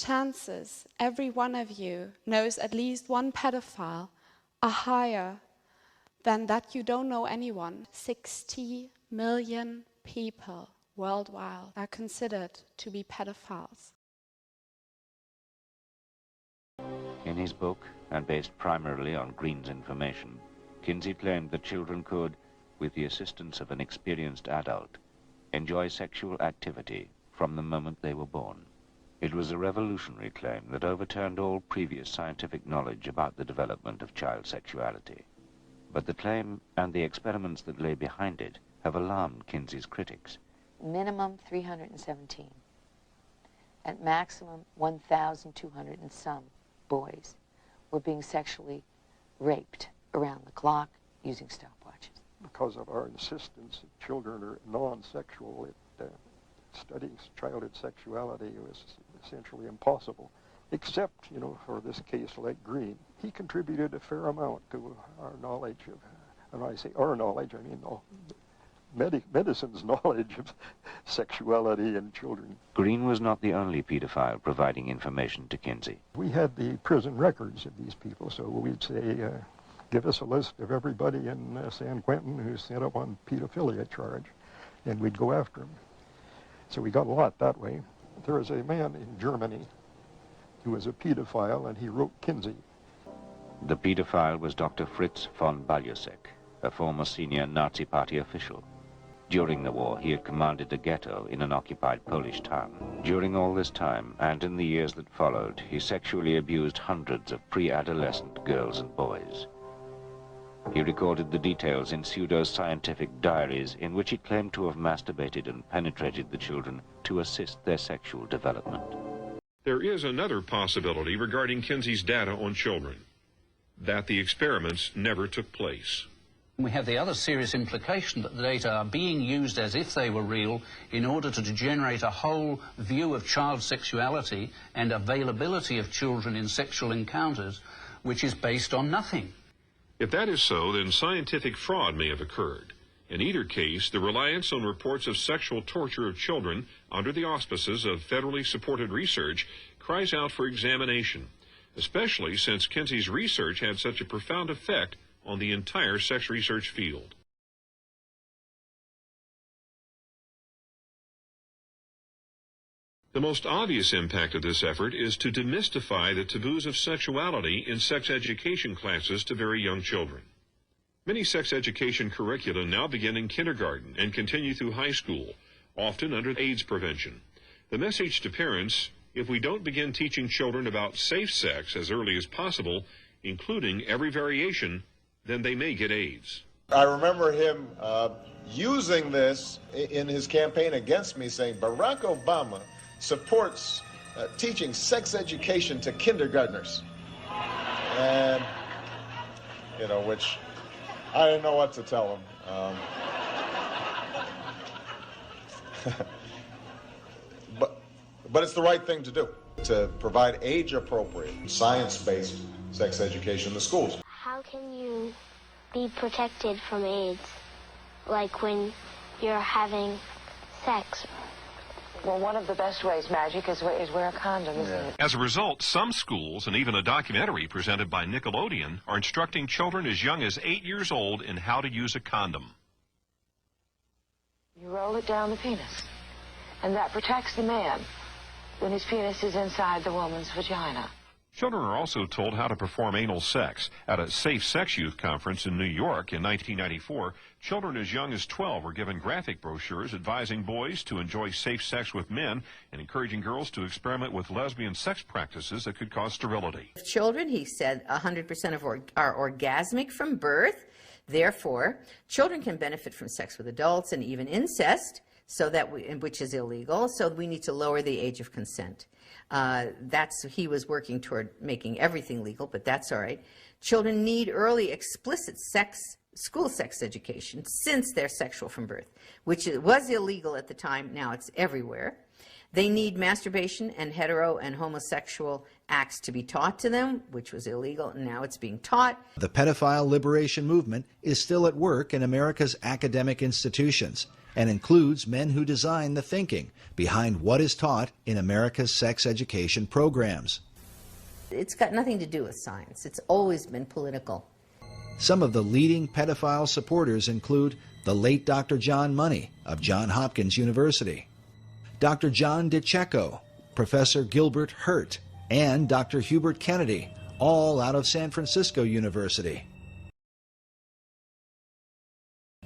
chances every one of you knows at least one pedophile are higher than that you don't know anyone. 60 million people worldwide are considered to be pedophiles. In his book, and based primarily on Green's information, Kinsey claimed that children could, with the assistance of an experienced adult, enjoy sexual activity from the moment they were born. It was a revolutionary claim that overturned all previous scientific knowledge about the development of child sexuality. But the claim and the experiments that lay behind it have alarmed Kinsey's critics. Minimum 317. At maximum 1,200 and some boys were being sexually raped around the clock using stopwatches. Because of our insistence that children are non-sexual, studying childhood sexuality was essentially impossible, except, for this case like Green. He contributed a fair amount to our knowledge of, and when I say our knowledge, I mean medicine's knowledge of sexuality in children. Green was not the only pedophile providing information to Kinsey. We had the prison records of these people, so we'd say, give us a list of everybody in San Quentin who's sent up on pedophilia charge, and we'd go after them. So we got a lot that way. There was a man in Germany who was a pedophile, and he wrote Kinsey. The pedophile was Dr. Fritz von Baljusek, a former senior Nazi Party official. During the war, he had commanded a ghetto in an occupied Polish town. During all this time, and in the years that followed, he sexually abused hundreds of pre-adolescent girls and boys. He recorded the details in pseudo-scientific diaries in which he claimed to have masturbated and penetrated the children to assist their sexual development. There is another possibility regarding Kinsey's data on children, that the experiments never took place. We have the other serious implication that the data are being used as if they were real in order to generate a whole view of child sexuality and availability of children in sexual encounters, which is based on nothing. If that is so, then scientific fraud may have occurred. In either case, the reliance on reports of sexual torture of children under the auspices of federally supported research cries out for examination, especially since Kinsey's research had such a profound effect on the entire sex research field. The most obvious impact of this effort is to demystify the taboos of sexuality in sex education classes to very young children. Many sex education curricula now begin in kindergarten and continue through high school, often under AIDS prevention. The message to parents, if we don't begin teaching children about safe sex as early as possible, including every variation, then they may get AIDS. I remember him using this in his campaign against me, saying Barack Obama supports teaching sex education to kindergartners. And, which I didn't know what to tell him. But it's the right thing to do, to provide age-appropriate, science-based sex education in the schools. How can you be protected from AIDS, like when you're having sex? Well, one of the best ways, Magic, is wear a condom, isn't it? As a result, some schools, and even a documentary presented by Nickelodeon, are instructing children as young as 8 years old in how to use a condom. You roll it down the penis, and that protects the man when his penis is inside the woman's vagina. Children are also told how to perform anal sex. At a Safe Sex Youth Conference in New York in 1994, children as young as 12 were given graphic brochures advising boys to enjoy safe sex with men and encouraging girls to experiment with lesbian sex practices that could cause sterility. Children, he said, 100% of are orgasmic from birth. Therefore, children can benefit from sex with adults and even incest, which is illegal, so we need to lower the age of consent. He was working toward making everything legal, but that's all right. Children need early explicit school sex education since they're sexual from birth, which was illegal at the time. Now it's everywhere. They need masturbation and hetero and homosexual acts to be taught to them, which was illegal, and now it's being taught. The pedophile liberation movement is still at work in America's academic institutions, and includes men who design the thinking behind what is taught in America's sex education programs. It's got nothing to do with science. It's always been political. Some of the leading pedophile supporters include the late Dr. John Money of Johns Hopkins University, Dr. John DiCecco, Professor Gilbert Hurt, and Dr. Hubert Kennedy, all out of San Francisco University.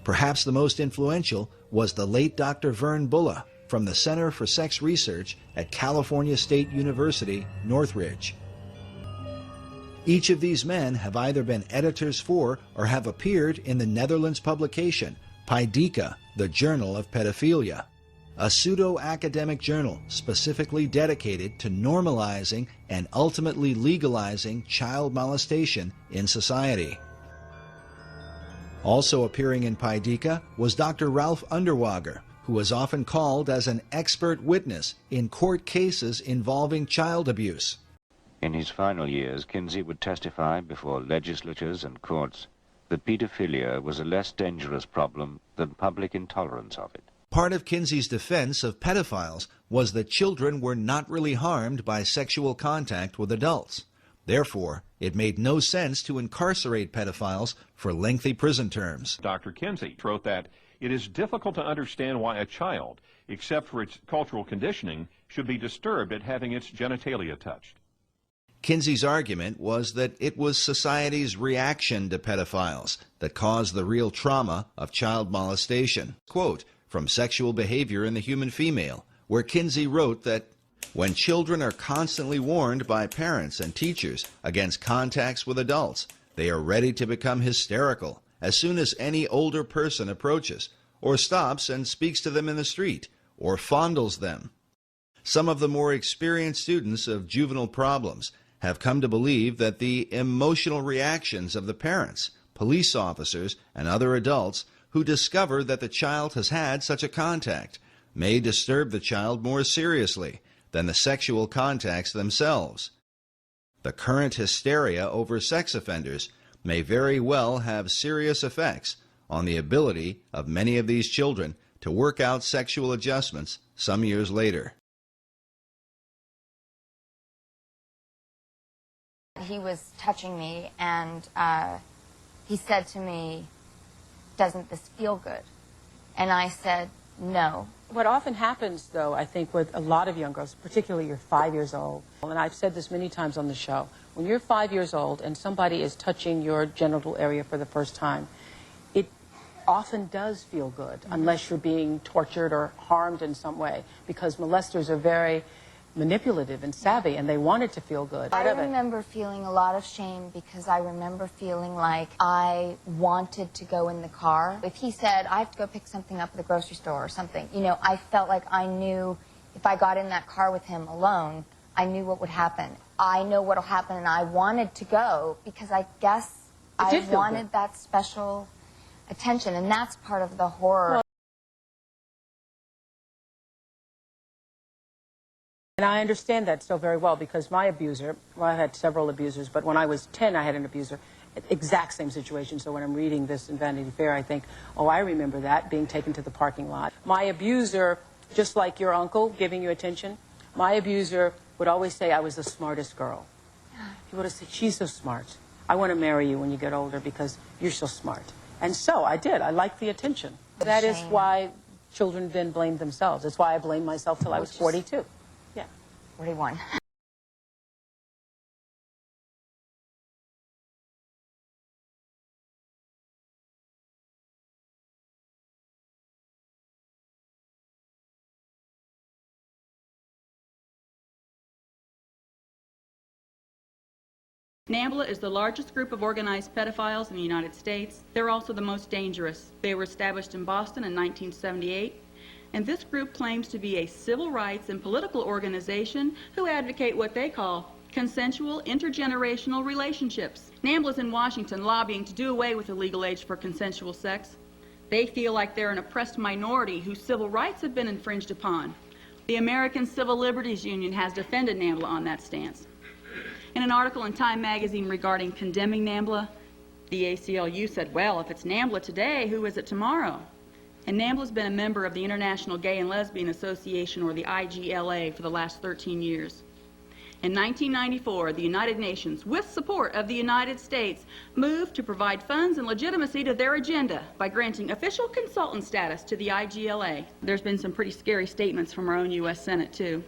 Perhaps the most influential was the late Dr. Vern Bulla from the Center for Sex Research at California State University, Northridge. Each of these men have either been editors for or have appeared in the Netherlands publication Paideia, the Journal of Pedophilia, a pseudo-academic journal specifically dedicated to normalizing and ultimately legalizing child molestation in society. Also appearing in Paideia was Dr. Ralph Underwager, who is often called as an expert witness in court cases involving child abuse. In his final years, Kinsey would testify before legislatures and courts that pedophilia was a less dangerous problem than public intolerance of it. Part of Kinsey's defense of pedophiles was that children were not really harmed by sexual contact with adults. Therefore, it made no sense to incarcerate pedophiles for lengthy prison terms. Dr. Kinsey wrote that it is difficult to understand why a child, except for its cultural conditioning, should be disturbed at having its genitalia touched. Kinsey's argument was that it was society's reaction to pedophiles that caused the real trauma of child molestation. Quote from Sexual Behavior in the Human Female, where Kinsey wrote that when children are constantly warned by parents and teachers against contacts with adults, they are ready to become hysterical as soon as any older person approaches, or stops and speaks to them in the street, or fondles them. Some of the more experienced students of juvenile problems have come to believe that the emotional reactions of the parents, police officers, and other adults who discover that the child has had such a contact may disturb the child more seriously than the sexual contacts themselves. The current hysteria over sex offenders may very well have serious effects on the ability of many of these children to work out sexual adjustments some years later. He was touching me, and he said to me, "Doesn't this feel good?" And I said, "No." What often happens, though, I think with a lot of young girls, particularly you're 5 years old, and I've said this many times on the show, when you're 5 years old and somebody is touching your genital area for the first time, it often does feel good, unless you're being tortured or harmed in some way, because molesters are very manipulative and savvy, and they want it to feel good. I remember feeling a lot of shame, because I remember feeling like I wanted to go in the car. If he said, "I have to go pick something up at the grocery store," or something, you know, I felt like I knew if I got in that car with him alone, I knew what would happen. I know what will happen, and I wanted to go because I guess I wanted that special attention, and that's part of the horror. Well, and I understand that so very well, because my abuser, well, I had several abusers, but when I was 10, I had an abuser. Exact same situation. So when I'm reading this in Vanity Fair, I think, oh, I remember that, being taken to the parking lot. My abuser, just like your uncle giving you attention, my abuser would always say I was the smartest girl. He would have said, "She's so smart. I want to marry you when you get older because you're so smart." And so I did. I liked the attention. That is why children then blame themselves. That's why I blamed myself till I was 42. 41. NAMBLA is the largest group of organized pedophiles in the United States. They're also the most dangerous. They were established in Boston in 1978. And this group claims to be a civil rights and political organization who advocate what they call consensual intergenerational relationships. NAMBLA's in Washington lobbying to do away with the legal age for consensual sex. They feel like they're an oppressed minority whose civil rights have been infringed upon. The American Civil Liberties Union has defended NAMBLA on that stance. In an article in Time magazine regarding condemning NAMBLA, the ACLU said, well, if it's NAMBLA today, who is it tomorrow? And NAMBLA's been a member of the International Gay and Lesbian Association, or the IGLA, for the last 13 years. In 1994, the United Nations, with support of the United States, moved to provide funds and legitimacy to their agenda by granting official consultant status to the IGLA. There's been some pretty scary statements from our own U.S. Senate, too.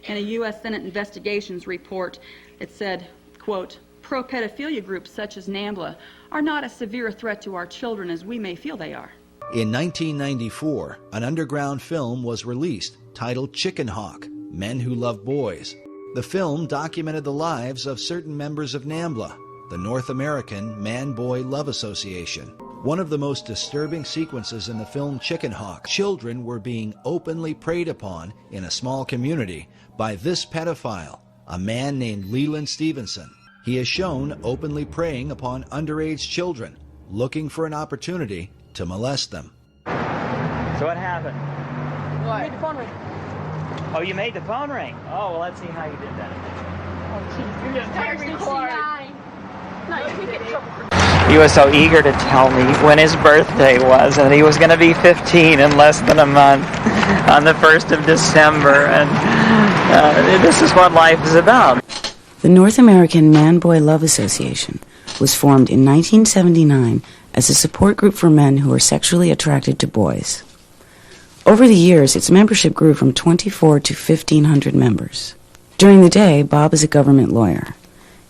In a U.S. Senate investigations report, it said, quote, "Pro-pedophilia groups such as NAMBLA are not as severe a threat to our children as we may feel they are." In 1994, an underground film was released titled Chicken Hawk: Men Who Love Boys. The film documented the lives of certain members of NAMBLA, the North American Man-Boy Love Association. One of the most disturbing sequences in the film Chicken Hawk, children were being openly preyed upon in a small community by this pedophile, a man named Leland Stevenson. He is shown openly preying upon underage children, looking for an opportunity to molest them. So what happened? What? You made the phone ring. Oh, you made the phone ring? Oh, well, let's see how you did that. Oh, jeez. You're just texting record. No, you can't get in trouble for... He was so eager to tell me when his birthday was, and he was going to be 15 in less than a month on the 1st of December, and this is what life is about. The North American Man-Boy Love Association was formed in 1979 as a support group for men who are sexually attracted to boys. Over the years, its membership grew from 24 to 1,500 members. During the day, Bob is a government lawyer.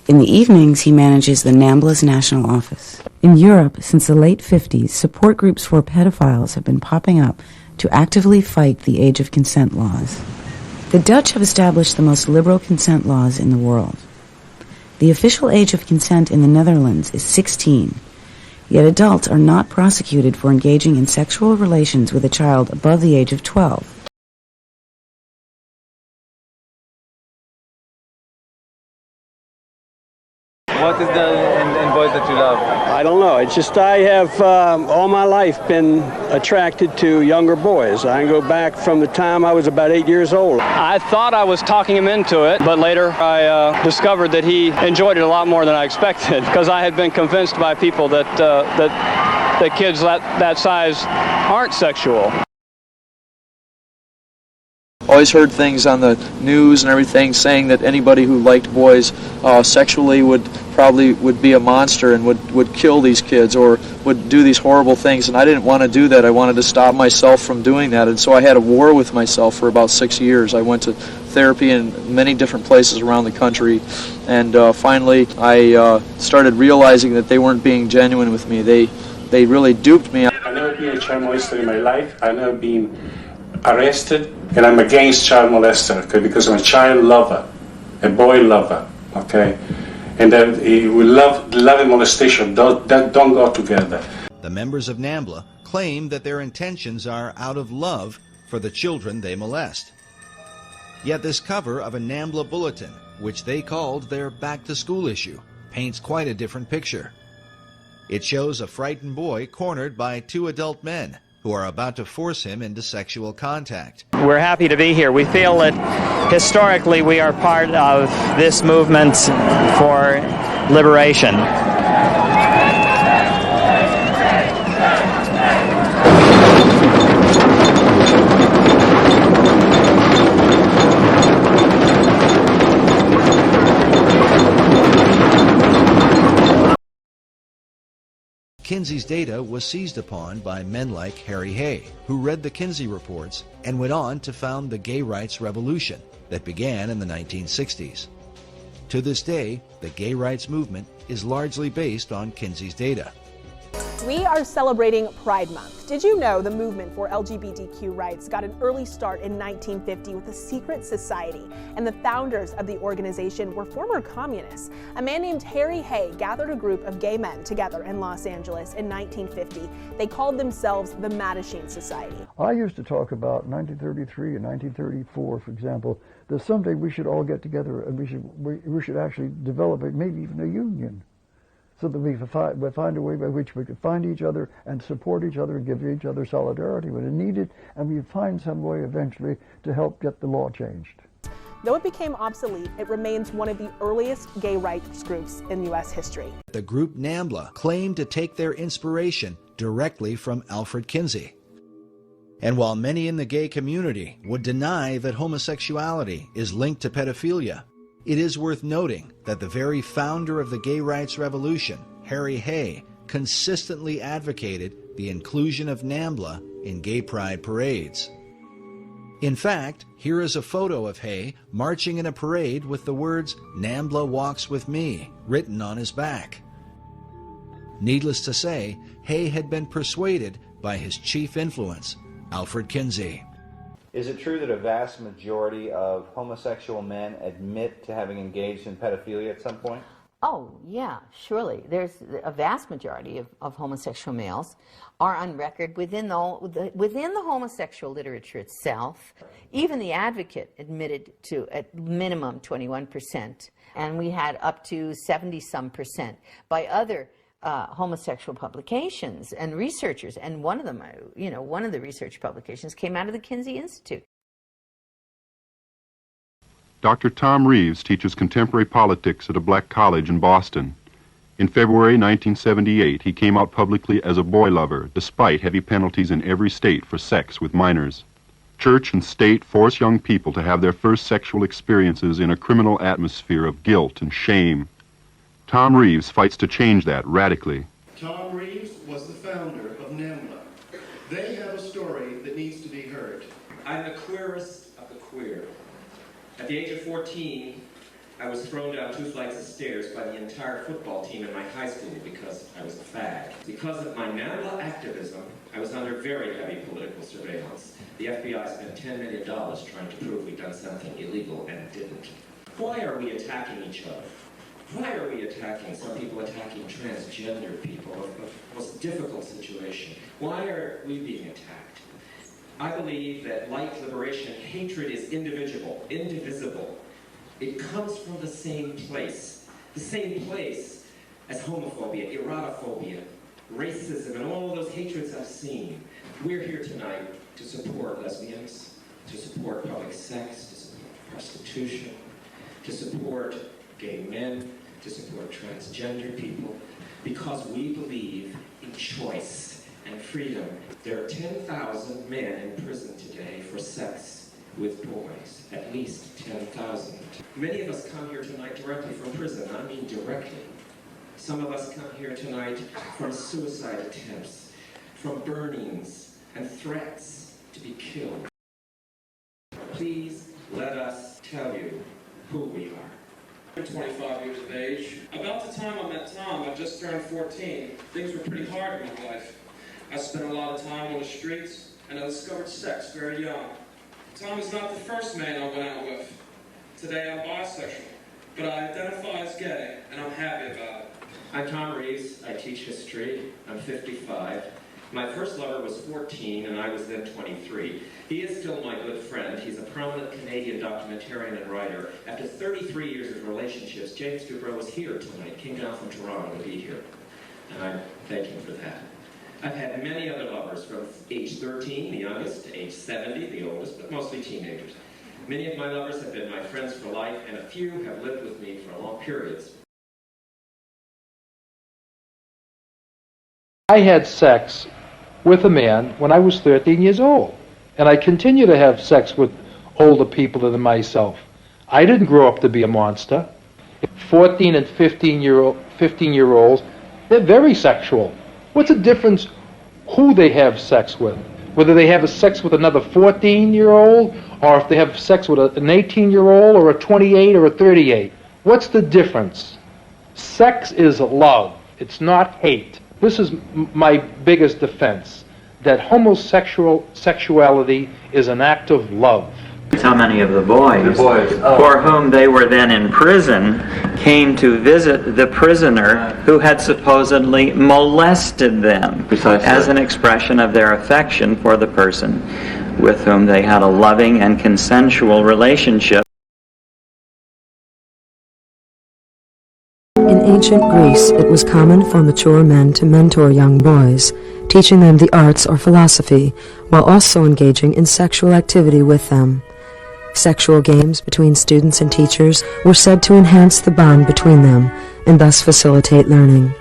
In the evenings, he manages the NAMBLA's national office. In Europe, since the late 50s, support groups for pedophiles have been popping up to actively fight the age of consent laws. The Dutch have established the most liberal consent laws in the world. The official age of consent in the Netherlands is 16. Yet adults are not prosecuted for engaging in sexual relations with a child above the age of 12. What is there in boys that you love? I don't know. It's just I have all my life been attracted to younger boys. I go back from the time I was about 8 years old. I thought I was talking him into it, but later I discovered that he enjoyed it a lot more than I expected, because I had been convinced by people that kids that size aren't sexual. Always heard things on the news and everything saying that anybody who liked boys sexually would be a monster and would kill these kids or would do these horrible things, and I didn't want to do that. I wanted to stop myself from doing that, and so I had a war with myself for about 6 years. I went to therapy in many different places around the country, and finally I started realizing that they weren't being genuine with me. They really duped me. I've never been a child molester in my life. I've never been arrested, and I'm against child molester, okay, because I'm a child lover, a boy lover, okay, and love and molestation don't go together. The members of NAMBLA claim that their intentions are out of love for the children they molest. Yet this cover of a NAMBLA bulletin, which they called their back-to-school issue, paints quite a different picture. It shows a frightened boy cornered by two adult men who are about to force him into sexual contact. We're happy to be here. We feel that historically we are part of this movement for liberation. Kinsey's data was seized upon by men like Harry Hay, who read the Kinsey reports and went on to found the gay rights revolution that began in the 1960s. To this day, the gay rights movement is largely based on Kinsey's data. We are celebrating Pride Month. Did you know the movement for LGBTQ rights got an early start in 1950 with a secret society, and the founders of the organization were former communists? A man named Harry Hay gathered a group of gay men together in Los Angeles in 1950. They called themselves the Mattachine Society. I used to talk about 1933 and 1934, for example, that someday we should all get together and we should actually develop maybe even a union, so that we find a way by which we could find each other and support each other and give each other solidarity when it needed, and we find some way eventually to help get the law changed. Though it became obsolete, it remains one of the earliest gay rights groups in U.S. history. The group NAMBLA claimed to take their inspiration directly from Alfred Kinsey. And while many in the gay community would deny that homosexuality is linked to pedophilia, it is worth noting that the very founder of the gay rights revolution, Harry Hay, consistently advocated the inclusion of NAMBLA in gay pride parades. In fact, here is a photo of Hay marching in a parade with the words, "NAMBLA walks with me," written on his back. Needless to say, Hay had been persuaded by his chief influence, Alfred Kinsey. Is it true that a vast majority of homosexual men admit to having engaged in pedophilia at some point? Oh, yeah, surely. There's a vast majority of homosexual males are on record within the homosexual literature itself. Even the Advocate admitted to at minimum 21%, and we had up to 70-some% by other homosexual publications and researchers, and one of them, one of the research publications came out of the Kinsey Institute. Dr. Tom Reeves teaches contemporary politics at a black college in Boston. In February 1978, he came out publicly as a boy lover, despite heavy penalties in every state for sex with minors. Church and state force young people to have their first sexual experiences in a criminal atmosphere of guilt and shame. Tom Reeves fights to change that radically. Tom Reeves was the founder of NAMBLA. They have a story that needs to be heard. I'm the queerest of the queer. At the age of 14, I was thrown down 2 flights of stairs by the entire football team in my high school because I was a fag. Because of my NAMBLA activism, I was under very heavy political surveillance. The FBI spent $10 million trying to prove we'd done something illegal and didn't. Why are we attacking each other? Why are we attacking, some people attacking transgender people, a most difficult situation? Why are we being attacked? I believe that like liberation, hatred is indivisible. It comes from the same place as homophobia, erotophobia, racism, and all those hatreds I've seen. We're here tonight to support lesbians, to support public sex, to support prostitution, to support gay men, to support transgender people, because we believe in choice and freedom. There are 10,000 men in prison today for sex with boys, at least 10,000. Many of us come here tonight directly from prison. I mean directly. Some of us come here tonight from suicide attempts, from burnings and threats to be killed. Please let us tell you who we are. I'm 25 years of age. About the time I met Tom, I just turned 14. Things were pretty hard in my life. I spent a lot of time on the streets, and I discovered sex very young. Tom is not the first man I went out with. Today I'm bisexual, but I identify as gay, and I'm happy about it. I'm Tom Reeves. I teach history. I'm 55. My first lover was 14, and I was then 23. He is still my good friend. He's a prominent Canadian documentarian and writer. After 33 years of relationships, James Dubrow was here tonight, came down from Toronto to be here, and I thank him for that. I've had many other lovers from age 13, the youngest, to age 70, the oldest, but mostly teenagers. Many of my lovers have been my friends for life, and a few have lived with me for long periods. I had sex with a man when I was 13 years old, and I continue to have sex with older people than myself. I didn't grow up to be a monster. 14 and 15-year-olds, they're very sexual. What's the difference who they have sex with? Whether they have sex with another 14-year-old, or if they have sex with an 18-year-old, or a 28 or a 38. What's the difference? Sex is love. It's not hate. This is my biggest defense, that homosexuality is an act of love. So many of the boys for whom they were then in prison came to visit the prisoner who had supposedly molested them as an expression of their affection for the person with whom they had a loving and consensual relationship. In ancient Greece, it was common for mature men to mentor young boys, teaching them the arts or philosophy, while also engaging in sexual activity with them. Sexual games between students and teachers were said to enhance the bond between them and thus facilitate learning.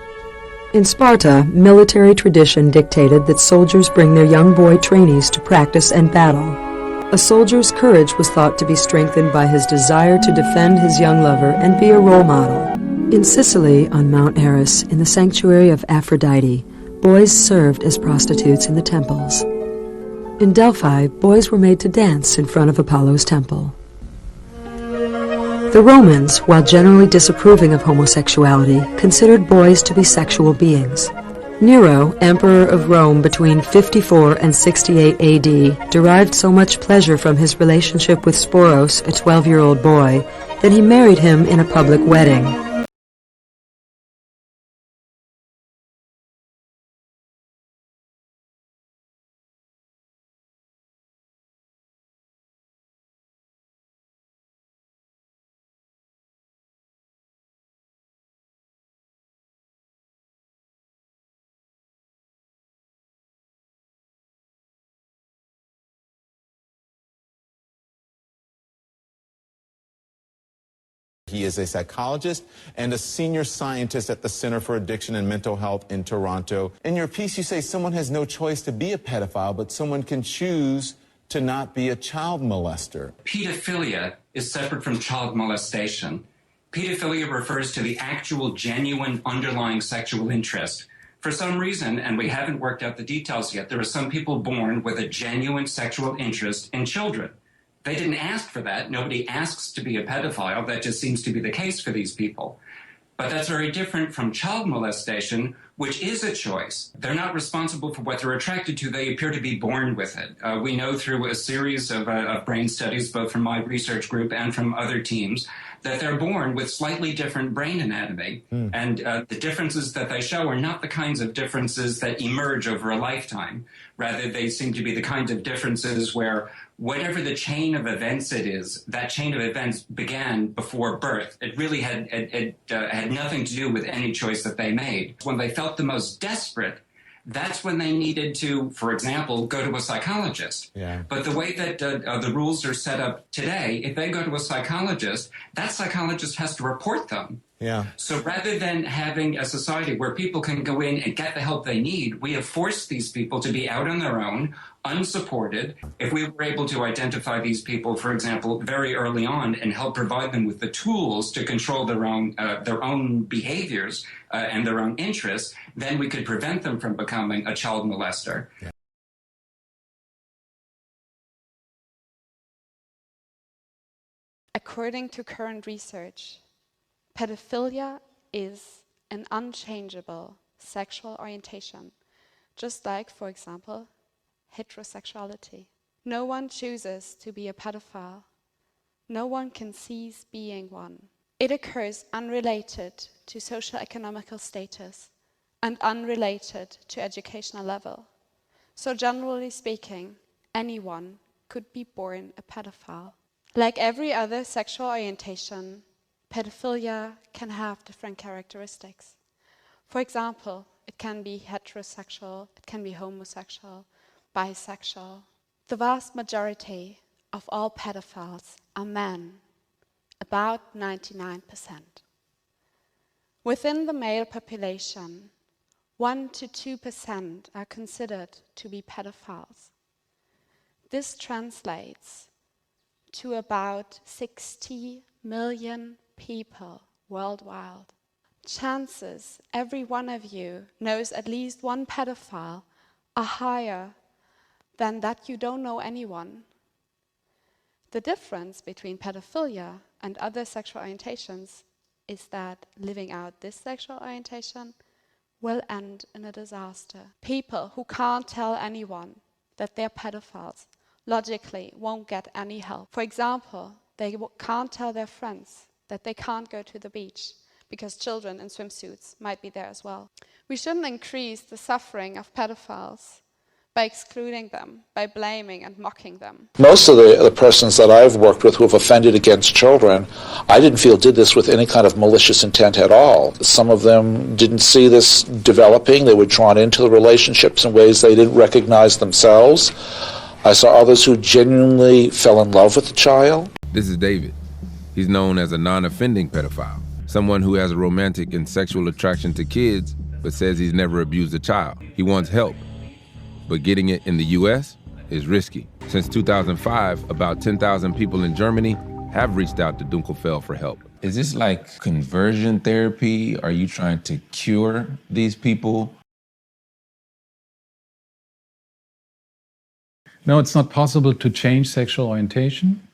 In Sparta, military tradition dictated that soldiers bring their young boy trainees to practice and battle. A soldier's courage was thought to be strengthened by his desire to defend his young lover and be a role model. In Sicily, on Mount Eris, in the sanctuary of Aphrodite, boys served as prostitutes in the temples. In Delphi, boys were made to dance in front of Apollo's temple. The Romans, while generally disapproving of homosexuality, considered boys to be sexual beings. Nero, emperor of Rome between 54 and 68 AD, derived so much pleasure from his relationship with Sporos, a 12-year-old boy, that he married him in a public wedding. He is a psychologist and a senior scientist at the Center for Addiction and Mental Health in Toronto. In your piece, you say someone has no choice to be a pedophile, but someone can choose to not be a child molester. Pedophilia is separate from child molestation. Pedophilia refers to the actual, genuine, underlying sexual interest. For some reason, and we haven't worked out the details yet, there are some people born with a genuine sexual interest in children. They didn't ask for that. Nobody asks to be a pedophile. That just seems to be the case for these people. But that's very different from child molestation, which is a choice. They're not responsible for what they're attracted to. They appear to be born with it. We know through a series of brain studies, both from my research group and from other teams, that they're born with slightly different brain anatomy. And the differences that they show are not the kinds of differences that emerge over a lifetime. Rather, they seem to be the kinds of differences where whatever the chain of events it is, that chain of events began before birth. It really had nothing to do with any choice that they made. When they felt the most desperate, that's when they needed to, for example, go to a psychologist. Yeah. But the way that the rules are set up today, if they go to a psychologist, that psychologist has to report them. Yeah. So rather than having a society where people can go in and get the help they need, we have forced these people to be out on their own, unsupported. If we were able to identify these people, for example, very early on and help provide them with the tools to control their own behaviors and their own interests, then we could prevent them from becoming a child molester. Yeah. According to current research, pedophilia is an unchangeable sexual orientation, just like, for example, heterosexuality. No one chooses to be a pedophile. No one can cease being one. It occurs unrelated to socio-economical status and unrelated to educational level. So generally speaking, anyone could be born a pedophile. Like every other sexual orientation, pedophilia can have different characteristics. For example, it can be heterosexual, it can be homosexual, bisexual. The vast majority of all pedophiles are men, about 99%. Within the male population, 1 to 2% are considered to be pedophiles. This translates to about 60 million people worldwide. Chances every one of you knows at least one pedophile are higher than that you don't know anyone. The difference between pedophilia and other sexual orientations is that living out this sexual orientation will end in a disaster. People who can't tell anyone that they're pedophiles logically won't get any help. For example, they can't tell their friends that they can't go to the beach because children in swimsuits might be there as well. We shouldn't increase the suffering of pedophiles by excluding them, by blaming and mocking them. Most of the persons that I've worked with who have offended against children, I didn't feel did this with any kind of malicious intent at all. Some of them didn't see this developing. They were drawn into the relationships in ways they didn't recognize themselves. I saw others who genuinely fell in love with the child. This is David. He's known as a non-offending pedophile, someone who has a romantic and sexual attraction to kids but says he's never abused a child. He wants help, but getting it in the U.S. is risky. Since 2005, about 10,000 people in Germany have reached out to Dunkelfeld for help. Is this like conversion therapy? Are you trying to cure these people? No, it's not possible to change sexual orientation.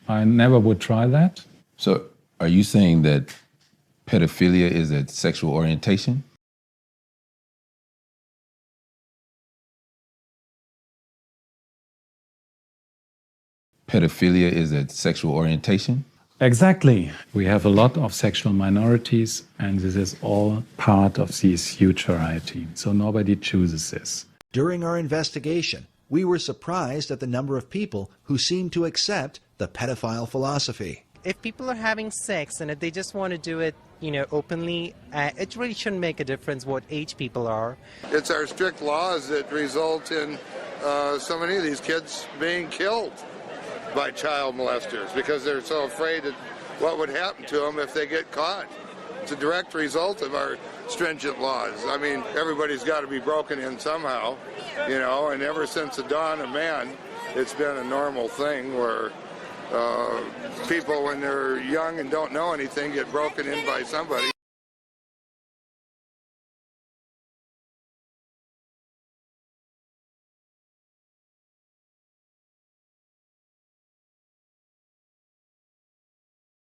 I never would try that. So are you saying that pedophilia is a sexual orientation? Pedophilia is a sexual orientation? Exactly. We have a lot of sexual minorities, and this is all part of this huge variety. So nobody chooses this. During our investigation, we were surprised at the number of people who seemed to accept the pedophile philosophy. If people are having sex and if they just want to do it, openly, it really shouldn't make a difference what age people are. It's our strict laws that result in so many of these kids being killed by child molesters because they're so afraid of what would happen to them if they get caught. It's a direct result of our stringent laws. I mean, everybody's got to be broken in somehow, and ever since the dawn of man, it's been a normal thing where people, when they're young and don't know anything, get broken in by somebody.